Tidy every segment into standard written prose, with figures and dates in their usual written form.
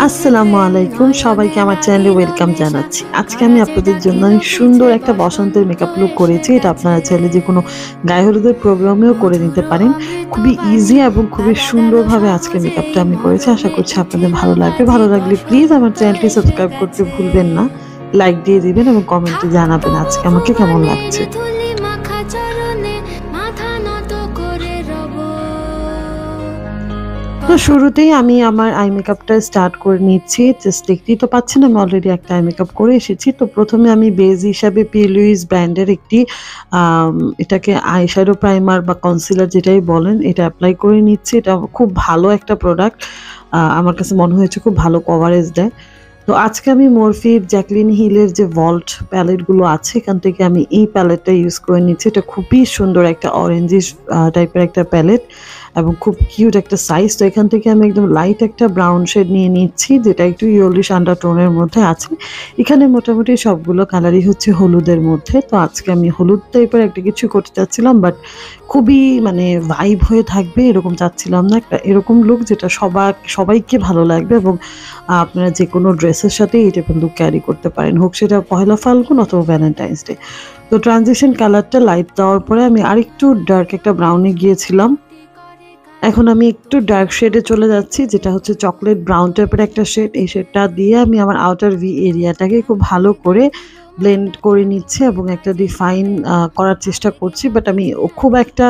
আসসালামু আলাইকুম, সবাইকে আমার চ্যানেলে ওয়েলকাম জানাচ্ছি। আজকে আমি আপনাদের জন্য অনেক সুন্দর একটা বসন্তের মেকআপ লুক করেছি। এটা আপনারা চাইলে যে কোনো গায়ে হলুদের প্রোগ্রামেও করে নিতে পারেন। খুবই ইজি এবং খুবই সুন্দরভাবে আজকে মেকআপটা আমি করেছি। আশা করছি আপনাদের ভালো লাগবে। ভালো লাগলে প্লিজ আমার চ্যানেলটি সাবস্ক্রাইব করতে ভুলবেন না, লাইক দিয়ে দিবেন এবং কমেন্টে জানাবেন আজকে আমাকে কেমন লাগছে। তো শুরুতেই আমি আমার আই মেকআপটা স্টার্ট করে নিচ্ছি। জাস্ট দেখতেই তো পাচ্ছেন আমি অলরেডি একটা আই মেকআপ করে এসেছি। তো প্রথমে আমি বেজ হিসাবে পি. লুইস ব্র্যান্ডের একটি এটাকে আই শ্যাডো প্রাইমার বা কনসিলার যেটাই বলেন, এটা অ্যাপ্লাই করে নিচ্ছি। এটা খুব ভালো একটা প্রোডাক্ট, আমার কাছে মনে হয়েছে খুব ভালো কভারেজ দেয়। তো আজকে আমি মরফির জ্যাকলিন হিলের যে ভল্ট প্যালেটগুলো আছে এখান থেকে আমি এই প্যালেটটা ইউজ করে নিচ্ছি। এটা খুবই সুন্দর একটা অরেঞ্জিশ টাইপের একটা প্যালেট এবং খুব কিউট একটা সাইজ। তো এখান থেকে আমি একদম লাইট একটা ব্রাউন শেড নিয়ে নিচ্ছি, যেটা একটু ইয়েলোইশ আন্ডারটোনের মধ্যে আছে। এখানে মোটামুটি সবগুলো কালারই হচ্ছে হলুদের মধ্যে। তো আজকে আমি হলুদ টাইপের একটা কিছু করতে চাচ্ছিলাম, বাট খুবই মানে ভাইব হয়ে থাকবে এরকম চাচ্ছিলাম না। একটা এরকম লুক যেটা সবাইকে ভালো লাগবে এবং আপনারা যে কোনো ড্রেসের সাথে এটা কিন্তু ক্যারি করতে পারেন, হোক সেটা পহেলা ফাল্গুন অথবা ভ্যালেন্টাইন্স ডে। তো ট্রানজিশন কালারটা লাইট দেওয়ার পরে আমি আরেকটু ডার্ক একটা ব্রাউনে গিয়েছিলাম। এখন আমি একটু ডার্ক শেডে চলে যাচ্ছি, যেটা হচ্ছে চকলেট ব্রাউন টাইপের একটা শেড। এই শেডটা দিয়ে আমি আমার আউটার ভি এরিয়াটাকে খুব ভালো করে ব্লেন্ড করে নিচ্ছে এবং একটা ডিফাইন করার চেষ্টা করছি। বাট আমি খুব একটা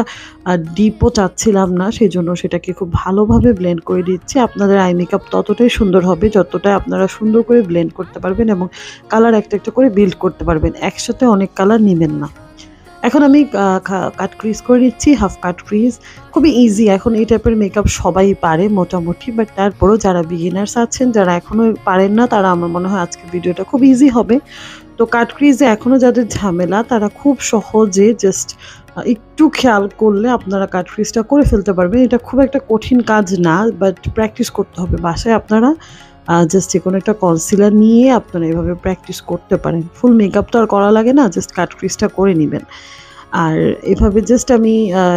ডিপও চাচ্ছিলাম না, সেই জন্য সেটাকে খুব ভালোভাবে ব্লেন্ড করে দিচ্ছি। আপনাদের আই মেকআপ ততটাই সুন্দর হবে যতটা আপনারা সুন্দর করে ব্লেন্ড করতে পারবেন এবং কালার একটা একটা করে বিল্ড করতে পারবেন। একসাথে অনেক কালার নেবেন না। এখন আমি কাট ক্রিজ করে নিচ্ছি, হাফ কাট ক্রিজ। খুবই ইজি, এখন এই টাইপের মেকআপ সবাই পারে মোটামুটি, বাট তারপরেও যারা বিগিনার্স আছেন, যারা এখনও পারেন না, তারা আমার মনে হয় আজকে ভিডিওটা খুব ইজি হবে। তো কাট ক্রিজে এখনও যাদের ঝামেলা, তারা খুব সহজে জাস্ট একটু খেয়াল করলে আপনারা কাট ক্রিজটা করে ফেলতে পারবেন। এটা খুব একটা কঠিন কাজ না, বাট প্র্যাকটিস করতে হবে। বাসায় আপনারা জাস্ট যে কোনো একটা কনসিলার নিয়ে আপনারা এভাবে প্র্যাকটিস করতে পারেন। ফুল মেকআপ তো আর করা লাগে না, জাস্ট কাট ক্রিজটা করে নেবেন। আর এভাবে জাস্ট আমি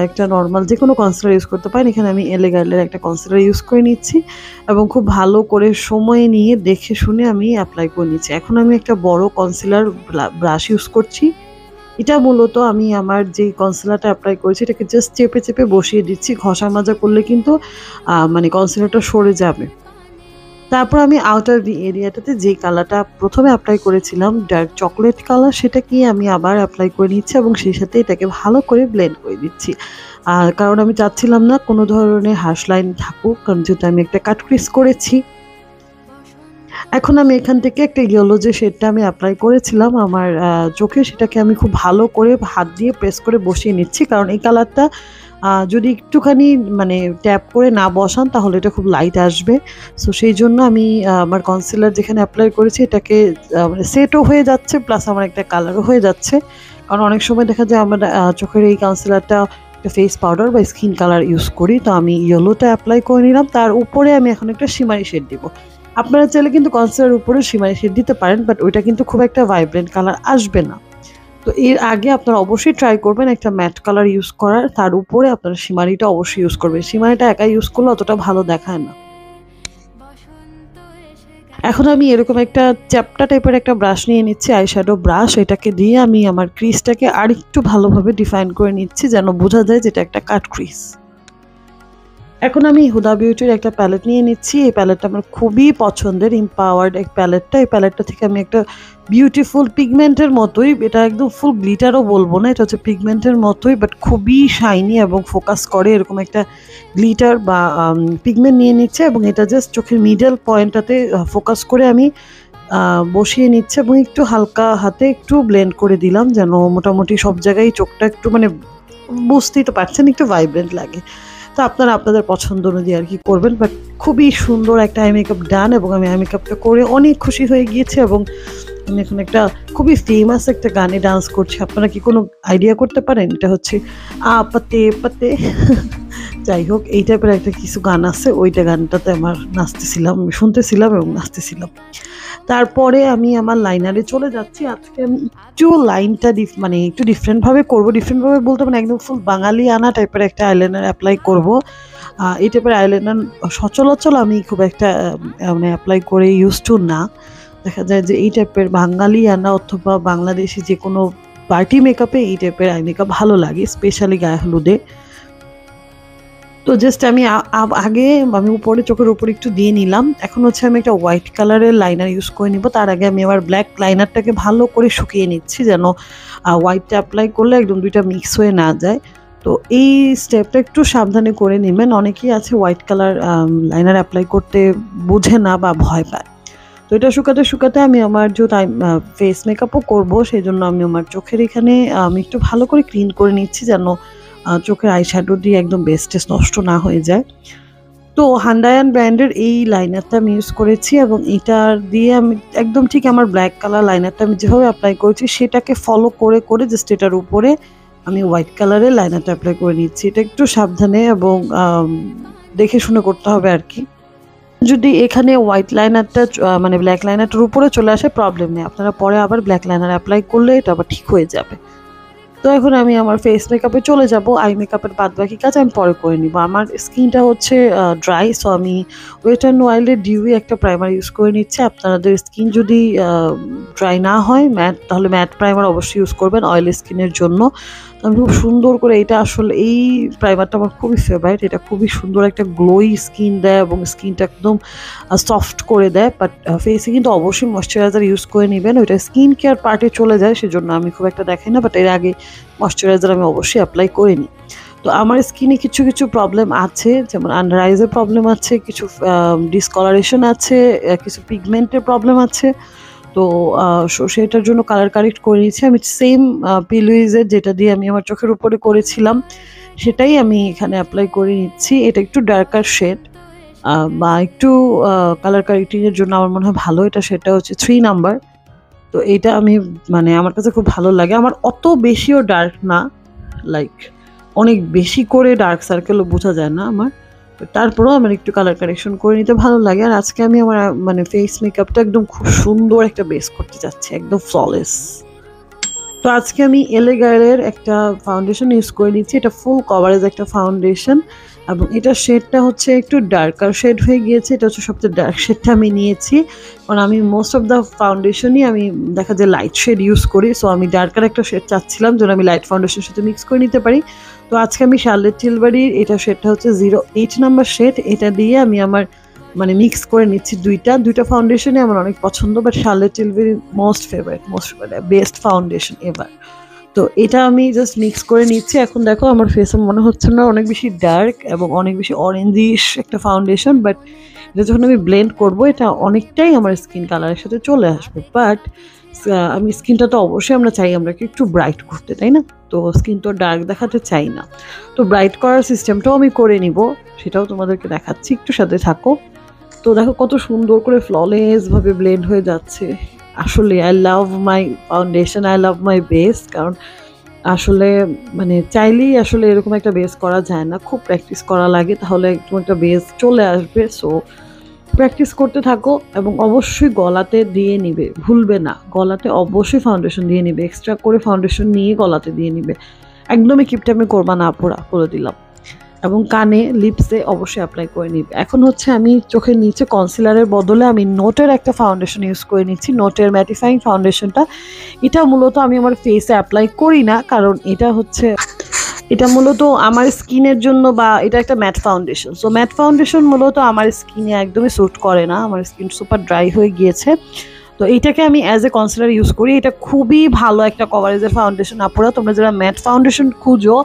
একটা নর্মাল যে কোনো কনসিলার ইউজ করতে পারেন। এখানে আমি এলে গার্লের একটা কনসিলার ইউজ করে নিচ্ছি এবং খুব ভালো করে সময় নিয়ে দেখে শুনে আমি অ্যাপ্লাই করে নিচ্ছি। এখন আমি একটা বড় কনসিলার ব্রাশ ইউজ করছি। এটা মূলত আমি আমার যে কনসিলারটা অ্যাপ্লাই করেছি এটাকে জাস্ট চেপে চেপে বসিয়ে দিচ্ছি। ঘষা মাজা করলে কিন্তু মানে কনসিলারটা সরে যাবে। তারপর আমি আউটার এরিয়াটাতে যে কালারটা প্রথমে অ্যাপ্লাই করেছিলাম, ডার্ক চকলেট কালার, সেটাকে আমি আবার অ্যাপ্লাই করে নিচ্ছি এবং সেই সাথে এটাকে ভালো করে ব্লেন্ড করে দিচ্ছি। কারণ আমি চাচ্ছিলাম না কোনো ধরনের হার্শ লাইন থাকুক, কারণ যেহেতু আমি একটা কাট ক্রিজ করেছি। এখন আমি এখান থেকে একটা ইয়েলো যে শেডটা আমি অ্যাপ্লাই করেছিলাম আমার চোখে, সেটাকে আমি খুব ভালো করে হাত দিয়ে প্রেস করে বসিয়ে নিচ্ছি। কারণ এই কালারটা যদি একটুখানি মানে ট্যাপ করে না বসান তাহলে এটা খুব লাইট আসবে। সো সেই জন্য আমি আমার কনসিলার যেখানে অ্যাপ্লাই করেছি এটাকে মানে সেটও হয়ে যাচ্ছে, প্লাস আমার একটা কালারও হয়ে যাচ্ছে। কারণ অনেক সময় দেখা যায় আমার চোখের এই কনসিলারটা একটা ফেস পাউডার বা স্কিন কালার ইউজ করি। তো আমি ইয়েলোটা অ্যাপ্লাই করে নিলাম, তার উপরে আমি এখন একটা শিমারি শেড দিব। আপনারা চাইলে কিন্তু কনসিলার উপরে শিমারি শেড দিতে পারেন, বাট ওইটা কিন্তু খুব একটা ভাইব্রেন্ট কালার আসবে না। তো এর আগে আপনারা অবশ্যই ট্রাই করবেন একটা ম্যাট কালার ইউজ করার, তার উপরে আপনারা শিমারিটা অবশ্যই ইউজ করবেন। শিমারিটা একা ইউজ করলে অতটা ভালো দেখায় না। এখন আমি এরকম একটা চ্যাপ্টা টাইপের একটা ব্রাশ নিয়ে নিচ্ছি, আই শ্যাডো ব্রাশ। এটাকে দিয়ে আমি আমার ক্রিজটাকে আরেকটু ভালোভাবে ডিফাইন করে নিচ্ছি, যেন বোঝা যায় যেটা একটা কাট ক্রিজ। এখন আমি হুদা বিউটির একটা প্যালেট নিয়ে নিচ্ছি। এই প্যালেটটা আমার খুবই পছন্দের, এম্পাওয়ার্ড এক প্যালেটটা। এই প্যালেটটা থেকে আমি একটা বিউটিফুল পিগমেন্টের মতোই, এটা একদম ফুল গ্লিটারও বলবো না, এটা হচ্ছে পিগমেন্টের মতোই বাট খুবই শাইনি এবং ফোকাস করে এরকম একটা গ্লিটার বা পিগমেন্ট নিয়ে নিচ্ছে এবং এটা জাস্ট চোখের মিডল পয়েন্টটাতে ফোকাস করে আমি বসিয়ে নিচ্ছে এবং একটু হালকা হাতে একটু ব্লেন্ড করে দিলাম, যেন মোটামুটি সব জায়গায় চোখটা একটু মানে বুঝতেই তো পারছেন একটু ভাইব্রেন্ট লাগে। তো আপনারা আপনাদের পছন্দ অনুযায়ী আর কি করবেন, বাট খুবই সুন্দর একটা আই মেকআপ ডান এবং আমি আই মেকআপটা করে অনেক খুশি হয়ে গিয়েছি এবং আমি এখন একটা খুবই ফেমাস একটা গানে ডান্স করছি। আপনারা কি কোনো আইডিয়া করতে পারেন? এটা হচ্ছে পাতে পাতে যাই হোক, এই টাইপের একটা কিছু গান আছে, ওইটা গানটাতে আমার নাচতেছিলাম, শুনতেছিলাম এবং নাচতেছিলাম। তারপরে আমি আমার লাইনারে চলে যাচ্ছি। আজকে আমি একটু লাইনটা মানে একটু ডিফারেন্টভাবে করবো। ডিফারেন্টভাবে বলতে মানে একদম ফুল বাঙালি আনা টাইপের একটা আইলাইনার অ্যাপ্লাই করবো। এই টাইপের আইলাইনার সচরাচর আমি খুব একটা মানে অ্যাপ্লাই করে ইউজ টু না। দেখা যায় যে এই টাইপের বাঙালিয়ানা অথবা বাংলাদেশি যে কোনো পার্টি মেকআপে এই টাইপের আই মেকআপ ভালো লাগে, স্পেশালি গায়ে হলুদে। তো জাস্ট আমি আগে আমি উপরে চোখের উপরে একটু দিয়ে নিলাম। এখন হচ্ছে আমি একটা হোয়াইট কালারের লাইনার ইউজ করে নিব। তার আগে আমি আবার ব্ল্যাক লাইনারটাকে ভালো করে শুকিয়ে নিচ্ছি, যেন হোয়াইটটা অ্যাপ্লাই করলে একদম দুইটা মিক্স হয়ে না যায়। তো এই স্টেপটা একটু সাবধানে করে নেবেন। অনেকেই আছে হোয়াইট কালার লাইনার অ্যাপ্লাই করতে বুঝে না বা ভয় পায়। তো এটা শুকাতে শুকাতে আমি আমার যে ফেস মেকআপও করবো, সেই জন্য আমি আমার চোখের এখানে আমি একটু ভালো করে ক্লিন করে নিচ্ছি, যেন চোখের আই শ্যাডো দিয়ে একদম বেস্টেস নষ্ট না হয়ে যায়। তো হান্ডায়ান ব্র্যান্ডের এই লাইনারটা আমি ইউজ করেছি, এবং এটার দিয়ে আমি একদম ঠিক আমার ব্ল্যাক কালার লাইনারটা আমি যেভাবে অ্যাপ্লাই করেছি সেটাকে ফলো করে করে জাস্ট এটার উপরে আমি হোয়াইট কালারের লাইনারটা অ্যাপ্লাই করে নিচ্ছি। এটা একটু সাবধানে এবং দেখে শুনে করতে হবে আর কি। যদি এখানে হোয়াইট লাইনারটা মানে ব্ল্যাক লাইনারটার উপরে চলে আসে প্রবলেম নেই, আপনারা পরে আবার ব্ল্যাক লাইনার অ্যাপ্লাই করলে এটা আবার ঠিক হয়ে যাবে। তো এখন আমি আমার ফেস মেকআপে চলে যাব। আই মেকআপের বাদবাকি কাজ আমি পরে করে নিব। আমার স্কিনটা হচ্ছে ড্রাই, সো আমি ওয়েট অ্যান্ড ওয়াইল্ডের ডিউই একটা প্রাইমার ইউজ করে নিচ্ছি। আপনাদের স্কিন যদি ড্রাই না হয় ম্যাট, তাহলে ম্যাট প্রাইমার অবশ্যই ইউজ করবেন অয়েলি স্কিনের জন্য। তো আমি খুব সুন্দর করে এটা আসলে এই প্রাইমারটা আমার খুবই ফেভারিট। এটা খুবই সুন্দর একটা গ্লোই স্কিন দেয় এবং স্কিনটা একদম সফট করে দেয়। বাট ফেসে কিন্তু অবশ্যই ময়শ্চারাইজার ইউজ করে নেবেন। ওইটা স্কিন কেয়ার পার্টে চলে যায়, সেজন্য আমি খুব একটা দেখাই না, বাট এর আগে ময়শ্চারাইজার আমি অবশ্যই অ্যাপ্লাই করে নিই। তো আমার স্কিনে কিছু কিছু প্রবলেম আছে, যেমন আন্ডার আইজের প্রবলেম আছে, কিছু ডিসকলারেশন আছে, কিছু পিগমেন্টের প্রবলেম আছে। তো সেটার জন্য কালার কারেক্ট করে নিয়েছি আমি। সেম পিলুইজের যেটা দিয়ে আমি আমার চোখের উপরে করেছিলাম সেটাই আমি এখানে অ্যাপ্লাই করে নিচ্ছি। এটা একটু ডার্কার শেড বা একটু কালার কারেক্টিংয়ের জন্য আমার মনে হয় ভালো। সেটা হচ্ছে 3 নাম্বার। তো এইটা আমি মানে আমার কাছে খুব ভালো লাগে। আমার অত বেশিও ডার্ক না, লাইক অনেক বেশি করে ডার্ক সার্কেলও বোঝা যায় না আমার। তারপরেও আমার একটু কালার কারেকশন করে নিতে ভালো লাগে। আর আজকে আমি আমার মানে ফেস মেকআপটা একদম খুব সুন্দর একটা বেস করতে যাচ্ছি, একদম ফ্ললেস। তো আজকে আমি এলে গায়ের একটা ফাউন্ডেশন ইউজ করে নিচ্ছি। এটা ফুল কভারেজ একটা ফাউন্ডেশন, এবং এটা শেডটা হচ্ছে একটু ডার্কার শেড হয়ে গিয়েছে। এটা হচ্ছে সবচেয়ে ডার্ক শেডটা আমি নিয়েছি, কারণ আমি মোস্ট অফ দ্য ফাউন্ডেশনই আমি দেখা যায় লাইট শেড ইউজ করি। সো আমি ডার্কার একটা শেড চাচ্ছিলাম যেন আমি লাইট ফাউন্ডেশনের সাথে মিক্স করে নিতে পারি। তো আজকে আমি শার্লেট টিলবাড়ির এটা শেডটা হচ্ছে 08 নাম্বার শেড, এটা দিয়ে আমি আমার মানে মিক্স করে নিচ্ছি। দুইটা ফাউন্ডেশনই আমার অনেক পছন্দ, বাট শার্লেট টিলবাড়ির most favourite best foundation ever. তো এটা আমি জাস্ট মিক্স করে নিচ্ছি। এখন দেখো আমার ফেসে মনে হচ্ছে না অনেক বেশি ডার্ক এবং অনেক বেশি অরেঞ্জিশ একটা ফাউন্ডেশন, বাট এটা যখন আমি ব্লেন্ড করব এটা অনেকটাই আমার স্কিন কালারের সাথে চলে আসবে। বাট আমি স্কিনটা তো অবশ্যই আমরা চাই আমরা কি একটু ব্রাইট করতে, তাই না? তো স্কিন তো ডার্ক দেখাতে চাই না। তো ব্রাইট করার সিস্টেমটাও আমি করে নিব, সেটাও তোমাদেরকে দেখাচ্ছি, একটু সাথে থাকো। তো দেখো কত সুন্দর করে ফ্ললেস ভাবে ব্লেন্ড হয়ে যাচ্ছে। আসলে I love my foundation, I love my base, কারণ আসলে মানে চাইলেই আসলে এরকম একটা বেস করা যায় না, খুব প্র্যাকটিস করা লাগে, তাহলে একটু একটা বেস চলে আসবে। সো প্র্যাকটিস করতে থাকো, এবং অবশ্যই গলাতে দিয়ে নিবে, ভুলবে না গলাতে অবশ্যই ফাউন্ডেশন দিয়ে নিবে, এক্সট্রা করে ফাউন্ডেশন নিয়ে গলাতে দিয়ে নিবে, একদমই কিপটামি করবা না পোড়া, বলে দিলাম। এবং কানে লিপসে অবশ্যই অ্যাপ্লাই করে নিবে। এখন হচ্ছে আমি চোখের নিচে কনসিলারের বদলে আমি নোটের একটা ফাউন্ডেশন ইউজ করে নিচ্ছি, নোটের ম্যাটিফাইং ফাউন্ডেশনটা। এটা মূলত আমি আমার ফেসে অ্যাপ্লাই করি না, কারণ এটা মূলত আমার স্কিনের জন্য, বা এটা একটা matte foundation. So matte foundation মূলত আমার স্কিনে একদমই স্যুট করে না, আমার স্কিন সুপার ড্রাই হয়ে গিয়েছে। তো এইটাকে আমি অ্যাজ এ কনসিলার ইউজ করি। এটা খুবই ভালো একটা কভারেজের ফাউন্ডেশন। আপুরা তোমরা যারা ম্যাট ফাউন্ডেশন খুঁজো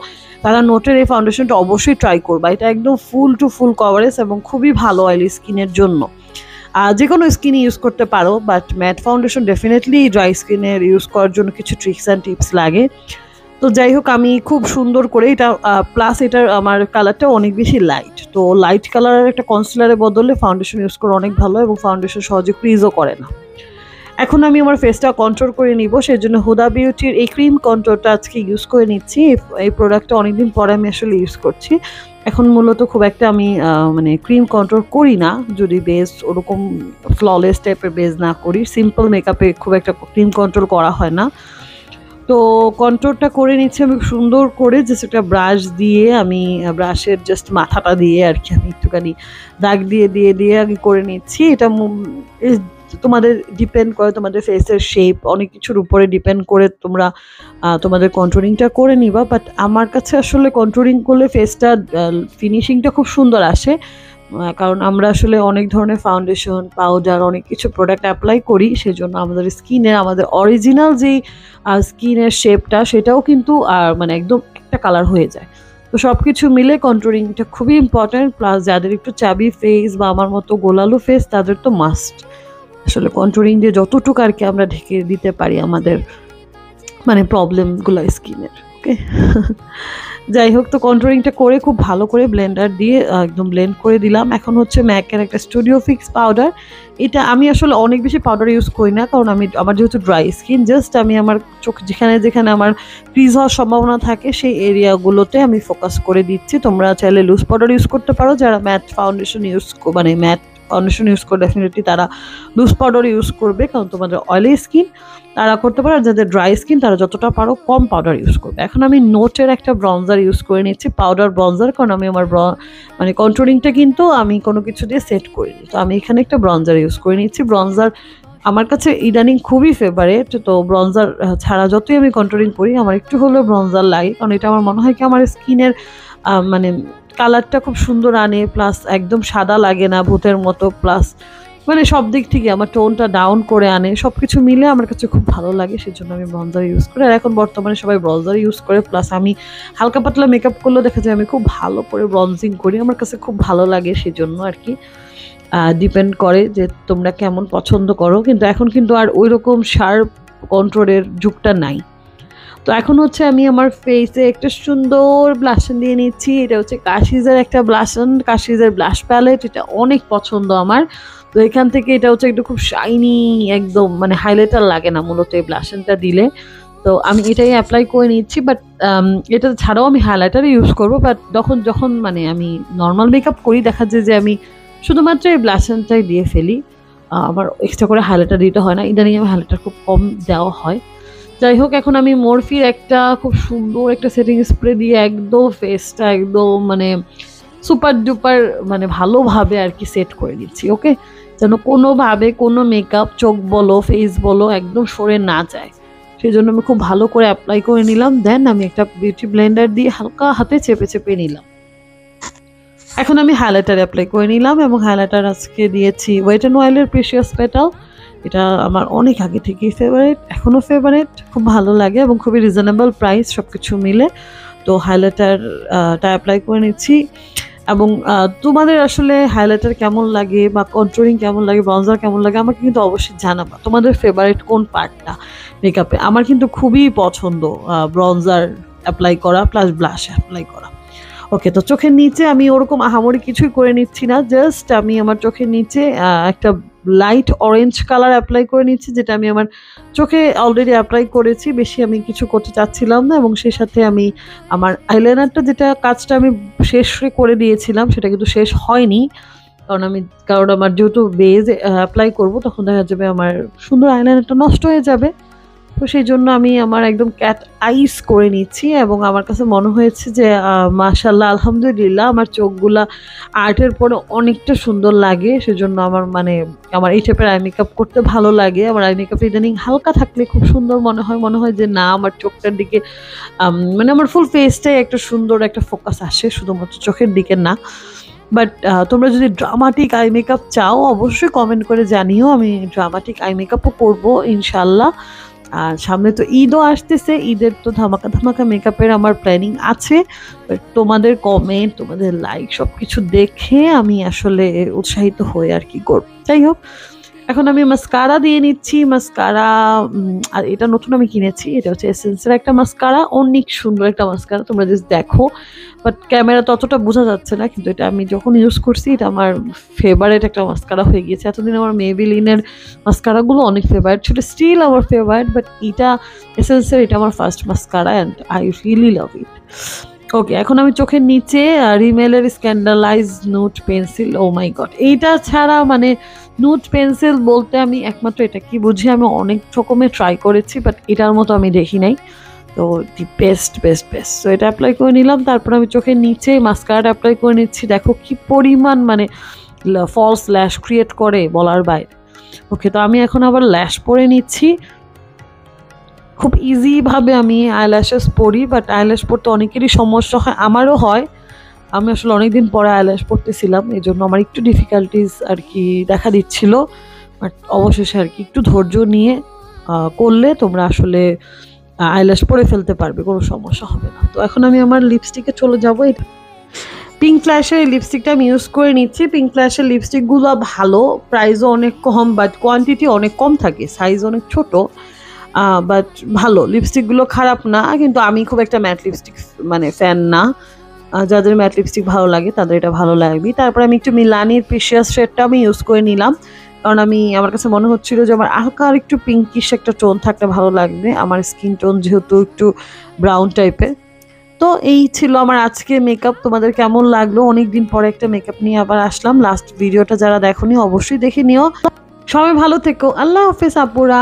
তারা নোটের এই ফাউন্ডেশনটা অবশ্যই ট্রাই করবা। এটা একদম ফুল টু ফুল কভারেজ এবং খুবই ভালো অয়েলি স্কিনের জন্য। যে কোনো স্কিনে ইউজ করতে পারো, but matte foundation definitely dry স্কিনের ইউজ করার জন্য কিছু ট্রিক্স অ্যান্ড টিপস লাগে। তো যাই হোক, আমি খুব সুন্দর করে এটা, প্লাস এটার আমার কালারটা অনেক বেশি লাইট। তো লাইট কালারের একটা কনসিলারের বদলে ফাউন্ডেশন ইউজ করা অনেক ভালো, এবং ফাউন্ডেশন সহজে ক্রিজও করে না। এখন আমি আমার ফেসটা কন্ট্রোল করে নিব, সেই জন্য হুদা বিউটির এই ক্রিম কন্ট্রোলটা আজকে ইউজ করে নিচ্ছি। এই প্রোডাক্টটা অনেকদিন পরে আমি আসলে ইউজ করছি। এখন মূলত খুব একটা আমি মানে ক্রিম কন্ট্রোল করি না, যদি বেস ওরকম ফ্ললেস টাইপের বেস না করি। সিম্পল মেকআপে খুব একটা ক্রিম কন্ট্রোল করা হয় না। তো কন্ট্রোলটা করে নিচ্ছি আমি সুন্দর করে, জাস্ট একটা ব্রাশ দিয়ে, আমি ব্রাশের জাস্ট মাথাটা দিয়ে আর কি আমি একটুখানি দাগ দিয়ে দিয়ে দিয়ে আগে করে নিচ্ছি। এটা তোমাদের ডিপেন্ড করে, তোমাদের ফেসের শেপ অনেক কিছুর উপরে ডিপেন্ড করে তোমরা তোমাদের কন্ট্রোলিংটা করে নিবা। বাট আমার কাছে আসলে কন্ট্রোলিং করলে ফেসটা ফিনিশিংটা খুব সুন্দর আসে, কারণ আমরা আসলে অনেক ধরনের ফাউন্ডেশন, পাউডার, অনেক কিছু প্রোডাক্ট অ্যাপ্লাই করি, সেজন্য আমাদের স্কিনের, আমাদের অরিজিনাল যেই স্কিনের শেপটা সেটাও কিন্তু মানে একদম একটা কালার হয়ে যায়। তো সব কিছু মিলে কন্ট্রোলিংটা খুবই ইম্পর্ট্যান্ট। প্লাস যাদের একটু চাবি ফেস বা আমার মতো গোলালো ফেস তাদের তো মাস্ট আসলে কন্ট্রোলিং দিয়ে যতটুকু আর কি আমরা ঢেকে দিতে পারি আমাদের মানে প্রবলেমগুলো স্কিনের। ওকে, যাই হোক, তো কন্ট্রোলিংটা করে খুব ভালো করে ব্লেন্ডার দিয়ে একদম ব্লেন্ড করে দিলাম। এখন হচ্ছে ম্যাকের একটা স্টুডিও ফিক্স পাউডার। এটা আমি আসলে অনেক বেশি পাউডার ইউজ করি না, কারণ আমার যেহেতু ড্রাই স্কিন, জাস্ট আমি আমার চোখ যেখানে যেখানে আমার ক্রিজ হওয়ার সম্ভাবনা থাকে সেই এরিয়াগুলোতে আমি ফোকাস করে দিচ্ছি। তোমরা চাইলে লুজ পাউডার ইউজ করতে পারো, যারা ম্যাট ফাউন্ডেশন মানে ম্যাট ফাউন্ডেশন ইউজ করে ডেফিনেটলি তারা লুজ পাউডার ইউজ করবে, কারণ তোমাদের অয়েলি স্কিন তারা করতে পারো। আর যাদের ড্রাই স্কিন তারা যতটা পারো কম পাউডার ইউজ করবে। এখন আমি নোটের একটা ব্রঞ্জার ইউজ করে নিচ্ছি, পাউডার ব্রঞ্জার, কারণ আমি আমার মানে কন্ট্রোলিংটা কিন্তু আমি কোনো কিছু দিয়ে সেট করিনি। তো আমি এখানে একটা ব্রঞ্জার ইউজ করে নিচ্ছি। ব্রঞ্জার আমার কাছে ইদানিং খুবই ফেভারেট। তো ব্রঞ্জার ছাড়া যতই আমি কন্ট্রোলিং করি আমার একটু হলেও ব্রঞ্জার লাগে, কারণ এটা আমার মনে হয় কি আমার স্কিনের মানে কালারটা খুব সুন্দর আনে, প্লাস একদম সাদা লাগে না ভূতের মতো, প্লাস মানে সব দিক থেকে আমার টোনটা ডাউন করে আনে। সব কিছু মিলে আমার কাছে খুব ভালো লাগে, সেজন্য আমি ব্রঞ্জার ইউজ করি। আর এখন বর্তমানে সবাই ব্রঞ্জার ইউজ করে। প্লাস আমি হালকা পাতলা মেকআপ করলেও দেখা যায় আমি খুব ভালো করে ব্রঞ্জিং করি, আমার কাছে খুব ভালো লাগে, সেজন্য আর কি ডিপেন্ড করে যে তোমরা কেমন পছন্দ করো। কিন্তু এখন কিন্তু আর ওই রকম শার্প কন্ট্রোলের যুগটা নাই। তো এখন হচ্ছে আমি আমার ফেসে একটা সুন্দর ব্লাশন দিয়ে নিচ্ছি। এটা হচ্ছে কাশিজের একটা ব্লাশন, কাশিজের ব্লাশ প্যালেট, এটা অনেক পছন্দ আমার। তো এখান থেকে এটা হচ্ছে একটু খুব শাইনি, একদম মানে হাইলাইটার লাগে না মূলত এই ব্লাশনটা দিলে। তো আমি এটাই অ্যাপ্লাই করে নিচ্ছি। বাট এটা ছাড়াও আমি হাইলাইটার ইউজ করবো। বাট যখন মানে আমি নর্মাল মেকআপ করি দেখা যায় যে আমি শুধুমাত্র এই ব্লাশনটাই দিয়ে ফেলি, আমার এক্সট্রা করে হাইলাইটার দিতে হয় না। ইদানিং আমি হাইলাইটার খুব কম দেওয়া হয়। যাই হোক, এখন আমি মরফির একটা খুব সুন্দর একটা সেটিং স্প্রে দিয়ে একদম ফেসটা একদম মানে সুপার ডুপার মানে ভালোভাবে আর কি সেট করে দিচ্ছি। ওকে, যেন কোনোভাবে কোনো মেকআপ, চোখ বলো ফেস বলো, একদম সরে না যায়, সেই জন্য আমি খুব ভালো করে অ্যাপ্লাই করে নিলাম। দেন আমি একটা বিউটি ব্লেন্ডার দিয়ে হালকা হাতে চেপে চেপে নিলাম। এখন আমি হাইলাইটার অ্যাপ্লাই করে নিলাম, এবং হাইলাইটার আজকে দিয়েছি ওয়েট অ্যান্ড ওয়াইল্ডের প্রিশিয়াস পেটাল। এটা আমার অনেক আগে থেকেই ফেভারিট, এখনও ফেভারিট, খুব ভালো লাগে এবং খুবই রিজনেবল প্রাইস সব কিছু মিলে। তো হাইলাইটারটা অ্যাপ্লাই করে নিচ্ছি। এবং তোমাদের আসলে হাইলাইটার কেমন লাগে বা কন্ট্রোলিং কেমন লাগে, ব্রঞ্জার কেমন লাগে আমাকে কিন্তু অবশ্যই জানাবা। তোমাদের ফেভারিট কোন পার্টটা মেকআপে? আমার কিন্তু খুবই পছন্দ ব্রঞ্জার অ্যাপ্লাই করা প্লাস ব্লাশ অ্যাপ্লাই করা। ওকে, তো চোখের নিচে আমি ওরকম আহামরি কিছুই করে নিচ্ছি না, জাস্ট আমি আমার চোখের নিচে একটা লাইট অরেঞ্জ কালার অ্যাপ্লাই করে নিচ্ছি, যেটা আমি আমার চোখে অলরেডি অ্যাপ্লাই করেছি, বেশি আমি কিছু করতে চাচ্ছিলাম না। এবং সেই সাথে আমি আমার আইলাইনারটা যেটা কাজটা আমি শেষ করে দিয়েছিলাম সেটা কিন্তু শেষ হয়নি, কারণ আমার যেহেতু বেজ অ্যাপ্লাই করব তখন দেখা যাবে আমার সুন্দর আইলাইনারটা নষ্ট হয়ে যাবে। তো সেই জন্য আমি আমার একদম ক্যাট আইস করে নিচ্ছি, এবং আমার কাছে মনে হয়েছে যে মাশাআল্লাহ আলহামদুলিল্লাহ আমার চোখগুলা আর্টের পরে অনেকটা সুন্দর লাগে। সেজন্য আমার এই টাইপের আই মেকআপ করতে ভালো লাগে। আমার আই মেকআপ ইদানিং হালকা থাকলে খুব সুন্দর মনে হয় যে না, আমার চোখটার দিকে মানে আমার ফুল ফেসটাই একটা সুন্দর একটা ফোকাস আসে, শুধুমাত্র চোখের দিকে না। বাট তোমরা যদি ড্রামাটিক আই মেকআপ চাও অবশ্যই কমেন্ট করে জানিও, আমি ড্রামাটিক আই মেকআপও করবো ইনশাল্লাহ। আর সামনে তো ঈদও আসতেছে, ঈদের তো ধামাকা ধামাকা মেকআপের আমার প্ল্যানিং আছে। তোমাদের কমেন্ট, তোমাদের লাইক সব কিছু দেখে আমি আসলে উৎসাহিত হয়ে আর কি করব। যাই হোক, এখন আমি মাস্কারা দিয়ে নিচ্ছি। মাস্কারা আর এটা নতুন আমি কিনেছি, এটা হচ্ছে এসেন্সের একটা মাস্কারা, অনেক সুন্দর একটা মাস্কারা, তোমরা জাস্ট দেখো। বাট ক্যামেরা ততটা বোঝা যাচ্ছে না, কিন্তু এটা আমি যখন ইউজ করছি এটা আমার ফেভারিট একটা মাস্কারা হয়ে গিয়েছে। এতদিন আমার মেবিলিনের মাস্কারাগুলো অনেক ফেভারিট ছিল, স্টিল আমার ফেভারিট, বাট এটা এসেন্সের, এটা আমার first mascara and I really love it. Okay, এখন আমি চোখের নিচে রিমেলের স্ক্যান্ডালাইজ নুট পেন্সিল, ও মাই গড, এইটা ছাড়া মানে নুট পেন্সিল বলতে আমি একমাত্র এটা কি বুঝি, আমি অনেক রকমের ট্রাই করেছি বাট এটার মতো আমি দেখি নাই। তো দি বেস্ট বেস্ট বেস্ট। তো এটা অ্যাপ্লাই করে নিলাম, তারপর আমি চোখের নিচে মাস্কারা অ্যাপ্লাই করে নিচ্ছি। দেখো কি পরিমাণ মানে ফলস ল্যাশ ক্রিয়েট করে বলার বাইরে। ওকে, তো আমি এখন আবার ল্যাশ পরে নিচ্ছি। খুব ইজিভাবে আমি আইল্যাশেস পরি, বাট আইল্যাশ পরতে অনেকেরই সমস্যা হয়, আমারও হয়। আমি আসলে অনেকদিন পরে আইল্যাশ পরতেছিলাম, এই জন্য আমার একটু ডিফিকাল্টিস আর কি দেখা দিচ্ছিল। বাট অবশেষে আর কি একটু ধৈর্য নিয়ে করলে তোমরা আসলে আইল্যাশ পরে ফেলতে পারবে, কোনো সমস্যা হবে না। তো এখন আমি আমার লিপস্টিকে চলে যাবো। এটা পিঙ্ক ফ্ল্যাশের এই লিপস্টিকটা আমি ইউজ করে নিচ্ছি। পিঙ্ক ফ্ল্যাশের লিপস্টিকগুলো ভালো, প্রাইসও অনেক কম, বাট কোয়ান্টিটি অনেক কম থাকে, সাইজ অনেক ছোট, বাট ভালো লিপস্টিকগুলো, খারাপ না। কিন্তু আমি খুব একটা ম্যাট লিপস্টিক মানে ফ্যান না। যাদের ম্যাট লিপস্টিক ভালো লাগে তাদের এটা ভালো লাগবে। তারপর আমি একটু মিলানির প্রিশিয়াস শেডটা আমি ইউজ করে নিলাম, কারণ আমার কাছে মনে হচ্ছিল যে আমার হালকা আর একটু পিঙ্কিশ একটা টোন থাকলে ভালো লাগবে, আমার স্কিন টোন যেহেতু একটু ব্রাউন টাইপের। তো এই ছিল আমার আজকে মেকআপ। তোমাদের কেমন লাগলো? অনেকদিন পরে একটা মেকআপ নিয়ে আবার আসলাম। লাস্ট ভিডিওটা যারা দেখোনি অবশ্যই দেখে নিও। সবাই ভালো থেকো। আল্লাহ হাফেজ আপুরা।